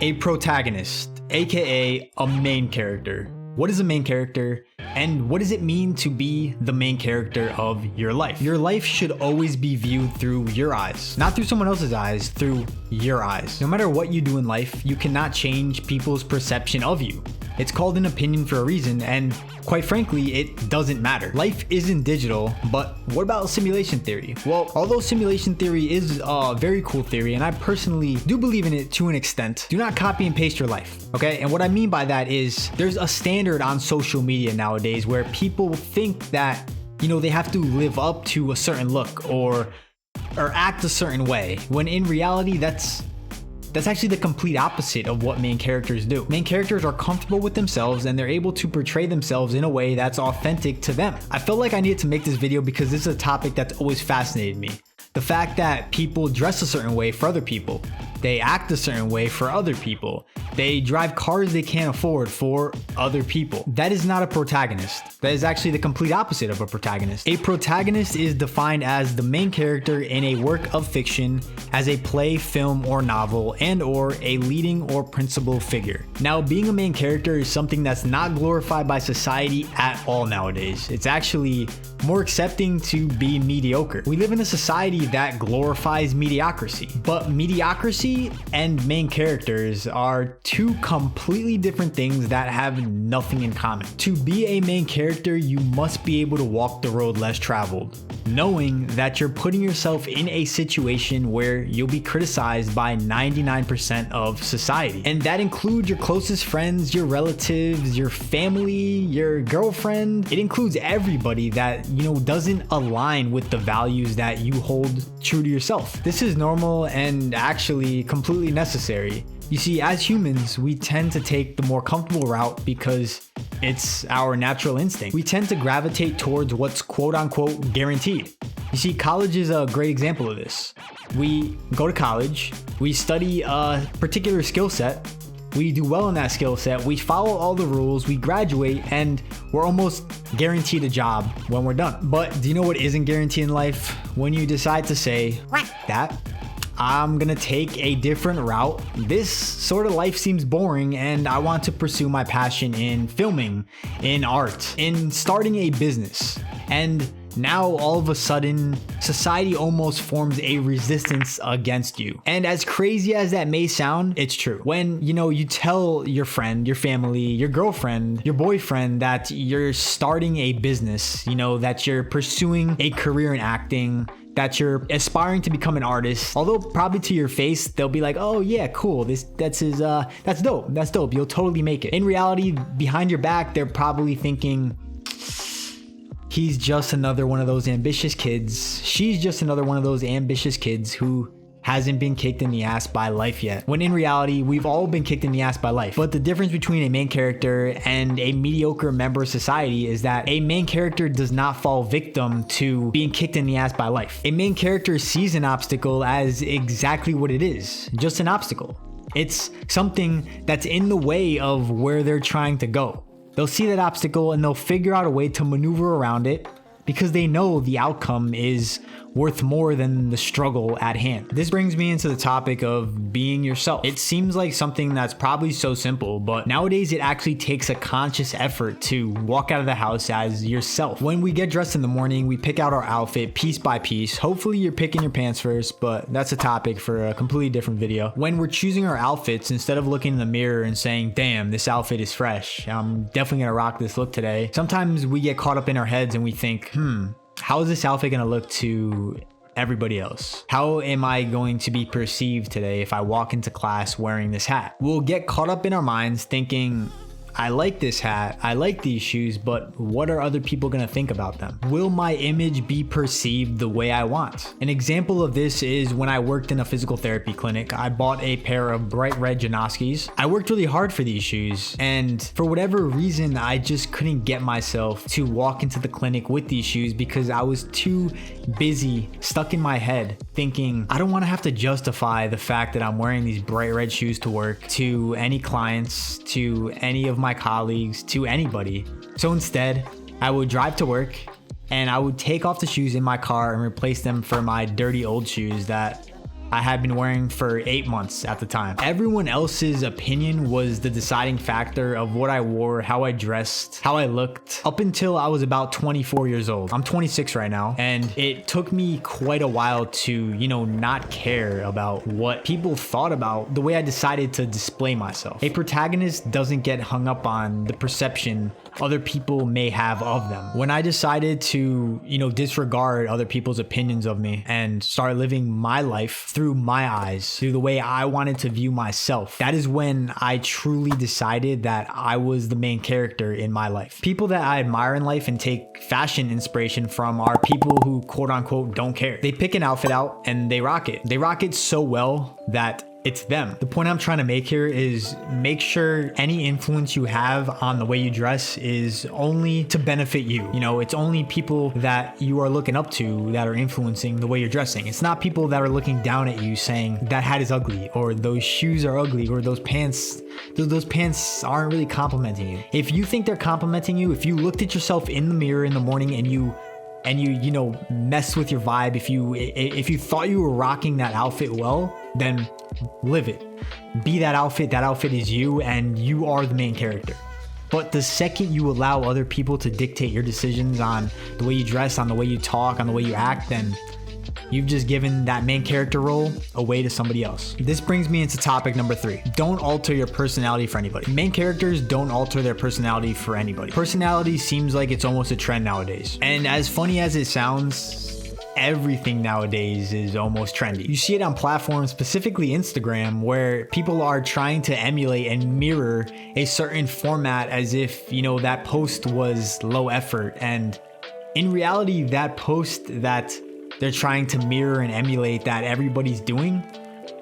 A protagonist, aka a main character. What is a main character, and what does it mean to be the main character of your life? Your life should always be viewed through your eyes, not through someone else's eyes, through your eyes. No matter what you do in life, you cannot change people's perception of you. It's called an opinion for a reason, and quite frankly, it doesn't matter. Life isn't digital, but what about simulation theory? Well, although simulation theory is a very cool theory, and I personally do believe in it to an extent, do not copy and paste your life, okay? And what I mean by that is there's a standard on social media nowadays where people think that, you know, they have to live up to a certain look or act a certain way, when in reality, that's actually the complete opposite of what main characters do. Main characters are comfortable with themselves and they're able to portray themselves in a way that's authentic to them. I felt like I needed to make this video because this is a topic that's always fascinated me. The fact that people dress a certain way for other people. They act a certain way for other people. They drive cars they can't afford for other people. That is not a protagonist. That is actually the complete opposite of a protagonist. A protagonist is defined as the main character in a work of fiction, as a play, film, or novel, and or a leading or principal figure. Now, being a main character is something that's not glorified by society at all nowadays. It's actually more accepting to be mediocre. We live in a society that glorifies mediocrity, but mediocrity and main characters are two completely different things that have nothing in common. To be a main character, you must be able to walk the road less traveled, knowing that you're putting yourself in a situation where you'll be criticized by 99% of society. And that includes your closest friends, your relatives, your family, your girlfriend. It includes everybody that, you know, doesn't align with the values that you hold true to yourself. This is normal and actually completely necessary. You see, as humans, we tend to take the more comfortable route because it's our natural instinct. We tend to gravitate towards what's quote unquote guaranteed. You see, college is a great example of this. We go to college, we study a particular skill set, we do well in that skill set, we follow all the rules, we graduate, and we're almost guaranteed a job when we're done. But do you know what isn't guaranteed in life? When you decide to say, that I'm gonna take a different route. This sort of life seems boring and I want to pursue my passion in filming, in art, in starting a business. And now all of a sudden, society almost forms a resistance against you. And as crazy as that may sound, it's true. When, you know, you tell your friend, your family, your girlfriend, your boyfriend that you're starting a business, you know, that you're pursuing a career in acting, that you're aspiring to become an artist, although probably to your face, they'll be like, oh yeah, cool, that's dope, you'll totally make it. In reality, behind your back, they're probably thinking, he's just another one of those ambitious kids. She's just another one of those ambitious kids who hasn't been kicked in the ass by life yet. When in reality, we've all been kicked in the ass by life. But the difference between a main character and a mediocre member of society is that a main character does not fall victim to being kicked in the ass by life. A main character sees an obstacle as exactly what it is, just an obstacle. It's something that's in the way of where they're trying to go. They'll see that obstacle and they'll figure out a way to maneuver around it because they know the outcome is worth more than the struggle at hand. This brings me into the topic of being yourself. It seems like something that's probably so simple, but nowadays it actually takes a conscious effort to walk out of the house as yourself. When we get dressed in the morning, we pick out our outfit piece by piece. Hopefully you're picking your pants first, but that's a topic for a completely different video. When we're choosing our outfits, instead of looking in the mirror and saying, damn, this outfit is fresh, I'm definitely gonna rock this look today, sometimes we get caught up in our heads and we think, how is this outfit gonna look to everybody else? How am I going to be perceived today if I walk into class wearing this hat? We'll get caught up in our minds thinking, I like this hat, I like these shoes, but what are other people gonna think about them? Will my image be perceived the way I want? An example of this is when I worked in a physical therapy clinic. I bought a pair of bright red Janoskis. I worked really hard for these shoes, and for whatever reason, I just couldn't get myself to walk into the clinic with these shoes because I was too busy, stuck in my head, thinking, I don't wanna have to justify the fact that I'm wearing these bright red shoes to work to any clients, to any of my colleagues, to anybody. So instead, I would drive to work and I would take off the shoes in my car and replace them for my dirty old shoes that I had been wearing for 8 months at the time. Everyone else's opinion was the deciding factor of what I wore, how I dressed, how I looked, up until I was about 24 years old. I'm 26 right now, and it took me quite a while to, not care about what people thought about the way I decided to display myself. A protagonist doesn't get hung up on the perception other people may have of them. When I decided to, disregard other people's opinions of me and start living my life through my eyes, through the way I wanted to view myself, that is when I truly decided that I was the main character in my life. People that I admire in life and take fashion inspiration from are people who quote unquote don't care. They pick an outfit out and they rock it. They rock it so well that it's them. The point I'm trying to make here is make sure any influence you have on the way you dress is only to benefit you. It's only people that you are looking up to that are influencing the way you're dressing. It's not people that are looking down at you saying that hat is ugly, or those shoes are ugly, or those pants aren't really complimenting you. If you think they're complimenting you, if you looked at yourself in the mirror in the morning and you mess with your vibe, if you thought you were rocking that outfit well, then live it. Be that outfit is you, and you are the main character. But the second you allow other people to dictate your decisions on the way you dress, on the way you talk, on the way you act, then you've just given that main character role away to somebody else. This brings me into topic number 3. Don't alter your personality for anybody. Main characters don't alter their personality for anybody. Personality seems like it's almost a trend nowadays. And as funny as it sounds, everything nowadays is almost trendy. You see it on platforms, specifically Instagram, where people are trying to emulate and mirror a certain format as if, that post was low effort. And in reality, that post that they're trying to mirror and emulate that everybody's doing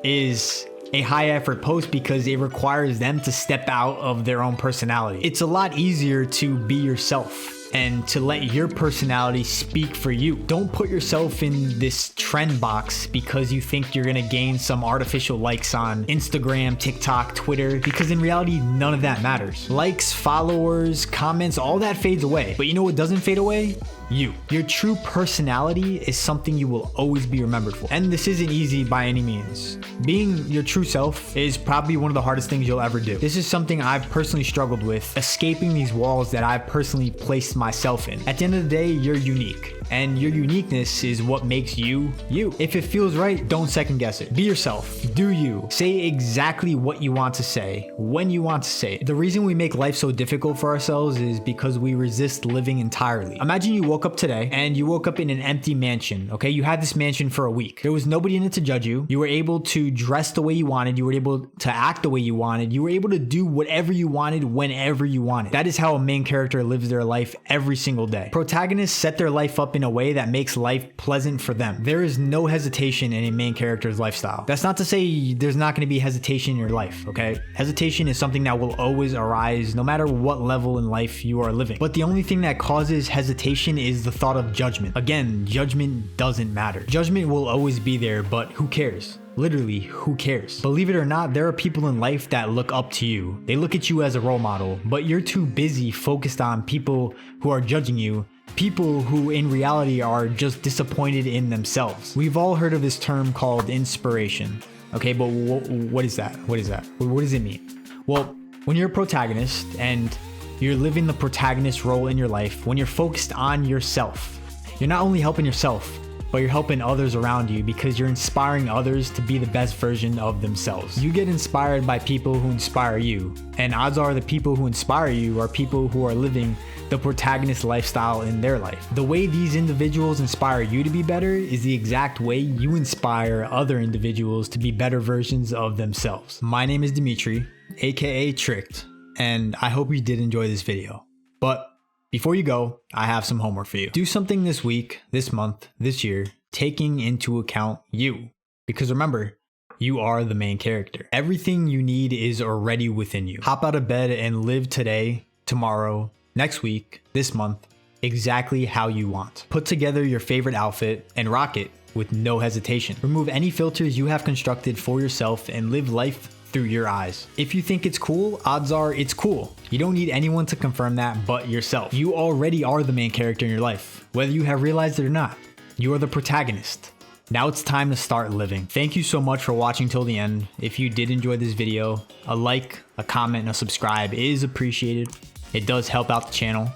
is a high effort post because it requires them to step out of their own personality. It's a lot easier to be yourself and to let your personality speak for you. Don't put yourself in this trend box because you think you're gonna gain some artificial likes on Instagram, TikTok, Twitter, because in reality, none of that matters. Likes, followers, comments, all that fades away. But you know what doesn't fade away? You. Your true personality is something you will always be remembered for. And this isn't easy by any means. Being your true self is probably one of the hardest things you'll ever do. This is something I've personally struggled with, escaping these walls that I've personally placed myself in. At the end of the day, you're unique. And your uniqueness is what makes you, you. If it feels right, don't second guess it. Be yourself. Do you. Say exactly what you want to say, when you want to say it. The reason we make life so difficult for ourselves is because we resist living entirely. Imagine you woke up today and you woke up in an empty mansion, okay? You had this mansion for a week. There was nobody in it to judge you. You were able to dress the way you wanted. You were able to act the way you wanted. You were able to do whatever you wanted, whenever you wanted. That is how a main character lives their life every single day. Protagonists set their life up in a way that makes life pleasant for them. There is no hesitation in a main character's lifestyle. That's not to say there's not going to be hesitation in your life, okay? Hesitation is something that will always arise no matter what level in life you are living. But the only thing that causes hesitation is the thought of judgment. Again, judgment doesn't matter. Judgment will always be there, but who cares? Literally, who cares? Believe it or not, there are people in life that look up to you. They look at you as a role model, but you're too busy focused on people who are judging you, people who in reality are just disappointed in themselves. We've all heard of this term called inspiration. Okay, but what is that? What is that? What does it mean? Well, when you're a protagonist and you're living the protagonist role in your life, when you're focused on yourself, you're not only helping yourself, but you're helping others around you because you're inspiring others to be the best version of themselves. You get inspired by people who inspire you, and odds are the people who inspire you are people who are living the protagonist lifestyle in their life. The way these individuals inspire you to be better is the exact way you inspire other individuals to be better versions of themselves. My name is Dimitri, aka Tricked, and I hope you did enjoy this video. But before you go, I have some homework for you. Do something this week, this month, this year, taking into account you. Because remember, you are the main character. Everything you need is already within you. Hop out of bed and live today, tomorrow, next week, this month, exactly how you want. Put together your favorite outfit and rock it with no hesitation. Remove any filters you have constructed for yourself and live life through your eyes. If you think it's cool, odds are it's cool. You don't need anyone to confirm that but yourself. You already are the main character in your life, whether you have realized it or not. You are the protagonist. Now it's time to start living. Thank you so much for watching till the end. If you did enjoy this video, a like, a comment, and a subscribe is appreciated. It does help out the channel.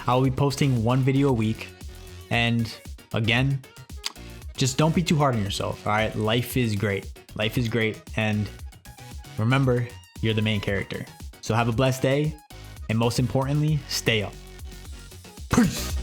I will be posting 1 video a week. And again, just don't be too hard on yourself, all right? Life is great. Life is great. And remember, you're the main character. So have a blessed day. And most importantly, stay up. Peace.